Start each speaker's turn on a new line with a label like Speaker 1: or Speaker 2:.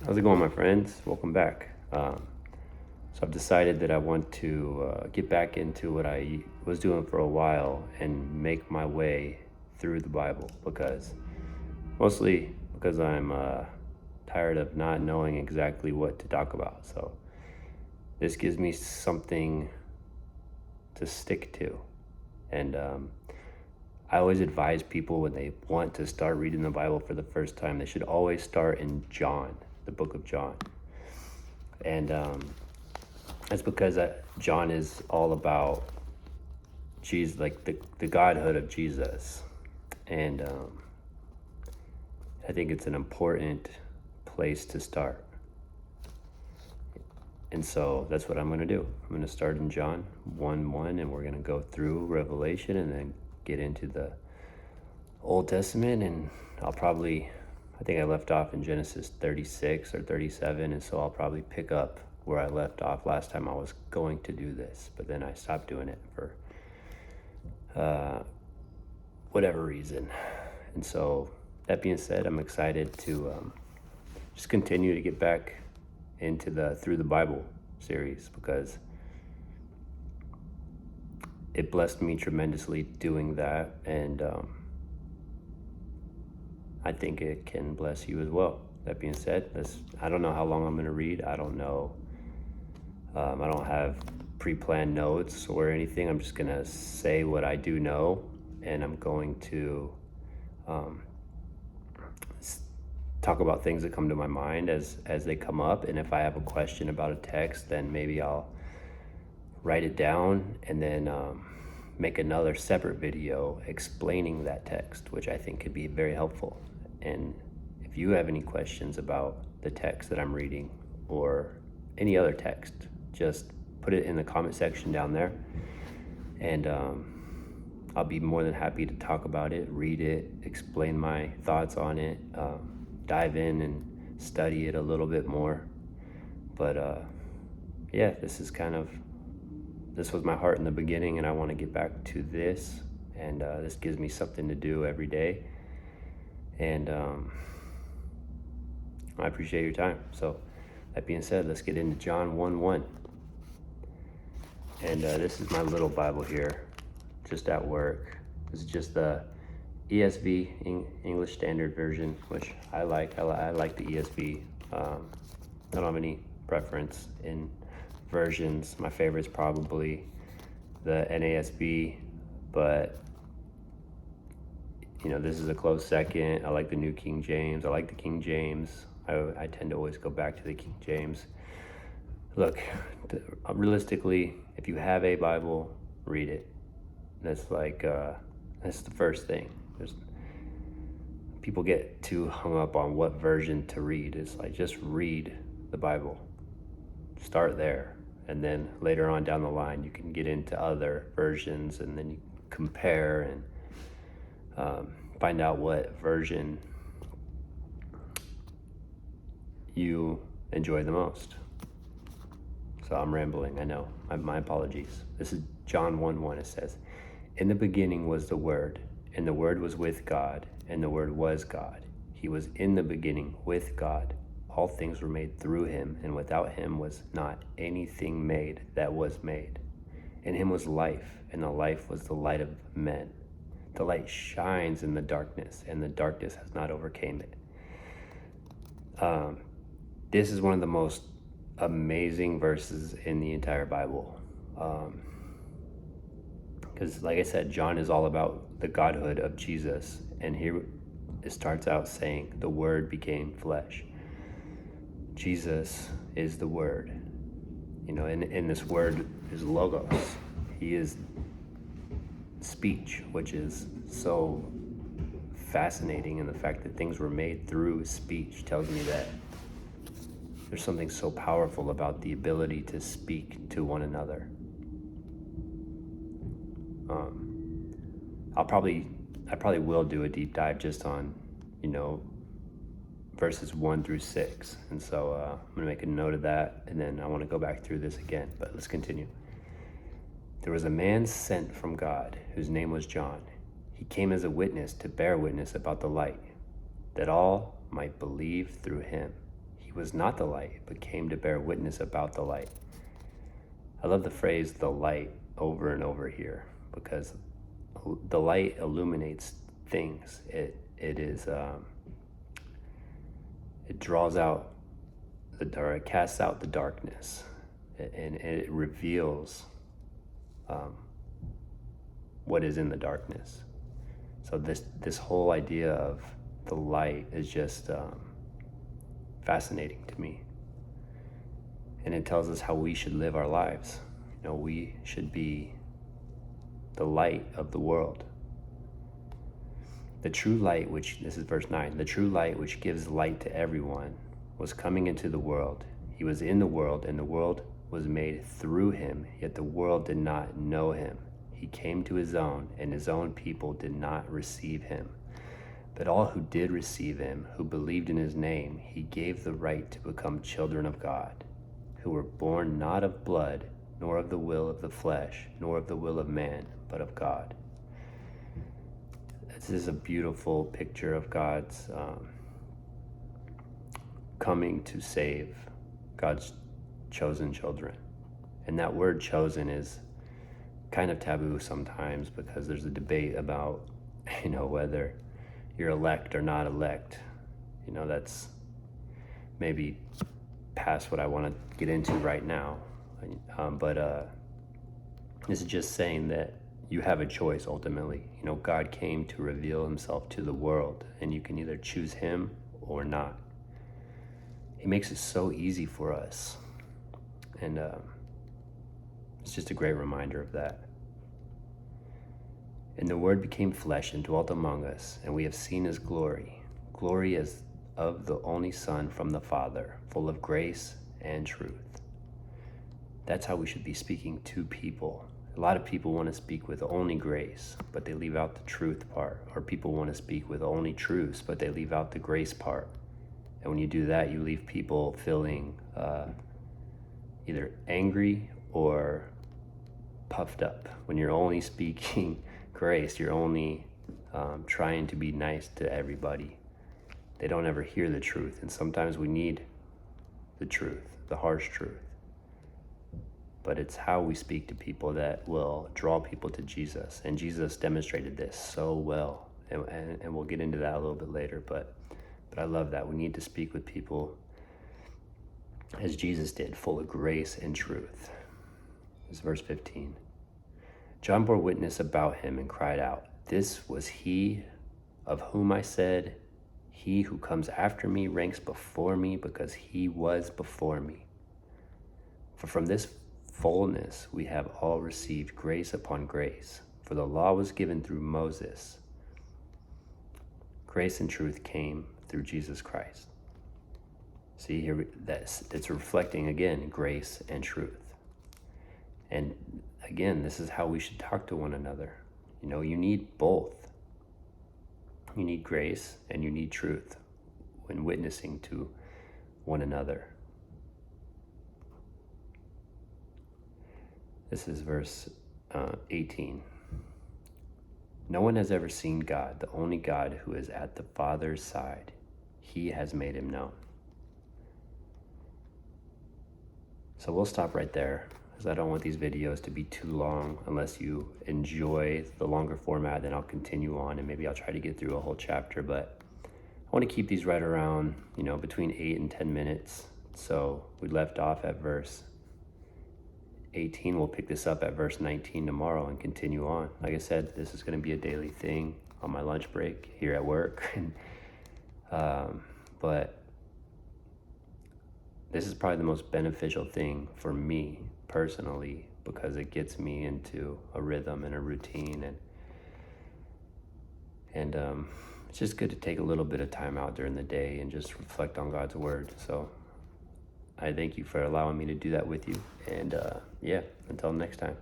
Speaker 1: How's it going, my friends? Welcome back. So I've decided that I want to get back into what I was doing for a while and make my way through the Bible mostly because I'm tired of not knowing exactly what to talk about. So this gives me something to stick to. And I always advise people when they want to start reading the Bible for the first time, they should always start in John, the book of John. And that's because John is all about Jesus, like the godhood of Jesus. And I think it's an important place to start. And so that's what I'm going to do. I'm going to start in John 1:1, and we're going to go through Revelation and then get into the Old Testament. And I think I left off in Genesis 36 or 37, and so I'll probably pick up where I left off last time I was going to do this, but then I stopped doing it for whatever reason. And so that being said, I'm excited to just continue to get back into the Through the Bible series, because it blessed me tremendously doing that, and I think it can bless you as well. That being said, I don't know how long I'm going to read. I don't know. I don't have pre-planned notes or anything. I'm just going to say what I do know, and I'm going to talk about things that come to my mind as they come up. And if I have a question about a text, then maybe I'll write it down and then make another separate video explaining that text, which I think could be very helpful. And if you have any questions about the text that I'm reading or any other text, just put it in the comment section down there, and I'll be more than happy to talk about it, read it, explain my thoughts on it, dive in and study it a little bit more. But yeah, this was my heart in the beginning, and I want to get back to this, and this gives me something to do every day, and I appreciate your time. So that being said, let's get into John 1:1. And this is my little Bible here, just at work. This is just the ESV, English Standard Version, which I like. I like the ESV. I don't have any preference in versions. My favorite is probably the NASB, but this is a close second. I like the New King James. I like the King James. I tend to always go back to the King James. Look, realistically, if you have a Bible, read it. That's the first thing. People get too hung up on what version to read. It's like, just read the Bible. Start there, and then later on down the line, you can get into other versions, and then you compare and find out what version you enjoy the most. So I'm rambling, I know. My apologies. This is John 1:1. It says, "In the beginning was the Word, and the Word was with God, and the Word was God. He was in the beginning with God. All things were made through him, and without him was not anything made that was made. In him was life, and the life was the light of men. The light shines in the darkness, and the darkness has not overcame it." This is one of the most amazing verses in the entire Bible. Because like I said, John is all about the godhood of Jesus. And here it starts out saying, "The Word became flesh." Jesus is the Word. In this Word is Logos. He is speech, which is so fascinating. And the fact that things were made through speech tells me that there's something so powerful about the ability to speak to one another. I probably will do a deep dive just on, verses 1-6. And so I'm gonna make a note of that, and then I want to go back through this again, but let's continue. "There was a man sent from God whose name was John. He came as a witness to bear witness about the light, that all might believe through him. He was not the light, but came to bear witness about the light. I love the phrase "the light" over and over here, because the light illuminates things. It draws out or it casts out the darkness, and it reveals what is in the darkness. So this whole idea of the light is just fascinating to me, and it tells us how we should live our lives. We should be the light of the world. The true light, this is verse 9, the true light which gives light to everyone was coming into the world. He was in the world, and the world was made through him, yet the world did not know him. He came to his own, and his own people did not receive him. But all who did receive him, who believed in his name, he gave the right to become children of God, who were born not of blood, nor of the will of the flesh, nor of the will of man, but of God. This is a beautiful picture of God's coming to save God's chosen children. And that word chosen is kind of taboo sometimes, because there's a debate about, whether you're elect or not elect. That's maybe past what I want to get into right now. But this is just saying that you have a choice ultimately. God came to reveal himself to the world, and you can either choose him or not. He makes it so easy for us. And it's just a great reminder of that. And the Word became flesh and dwelt among us, and we have seen his glory. Glory as of the only Son from the Father, full of grace and truth. That's how we should be speaking to people. A lot of people want to speak with only grace, but they leave out the truth part. Or people want to speak with only truths, but they leave out the grace part. And when you do that, you leave people feeling either angry or puffed up. When you're only speaking grace, you're only trying to be nice to everybody. They don't ever hear the truth. And sometimes we need the truth, the harsh truth. But it's how we speak to people that will draw people to Jesus. And Jesus demonstrated this so well. And we'll get into that a little bit later. But I love that. We need to speak with people as Jesus did, full of grace and truth. This is verse 15. John bore witness about him and cried out, "This was he of whom I said, 'He who comes after me ranks before me, because he was before me.' For from this fullness we have all received grace upon grace. For the law was given through Moses. Grace and truth came through Jesus Christ." See here, it's reflecting again grace and truth. And again, this is how we should talk to one another. You need both. You need grace and you need truth when witnessing to one another. This is verse 18. No one has ever seen God, the only God who is at the Father's side. He has made him known. So we'll stop right there, because I don't want these videos to be too long. Unless you enjoy the longer format, then I'll continue on, and maybe I'll try to get through a whole chapter. But I want to keep these right around, between 8 and 10 minutes. So we left off at verse 18. We'll pick this up at verse 19 tomorrow and continue on. Like I said, this is going to be a daily thing on my lunch break here at work. But this is probably the most beneficial thing for me personally, because it gets me into a rhythm and a routine, and it's just good to take a little bit of time out during the day and just reflect on God's word. So I thank you for allowing me to do that with you, and until next time.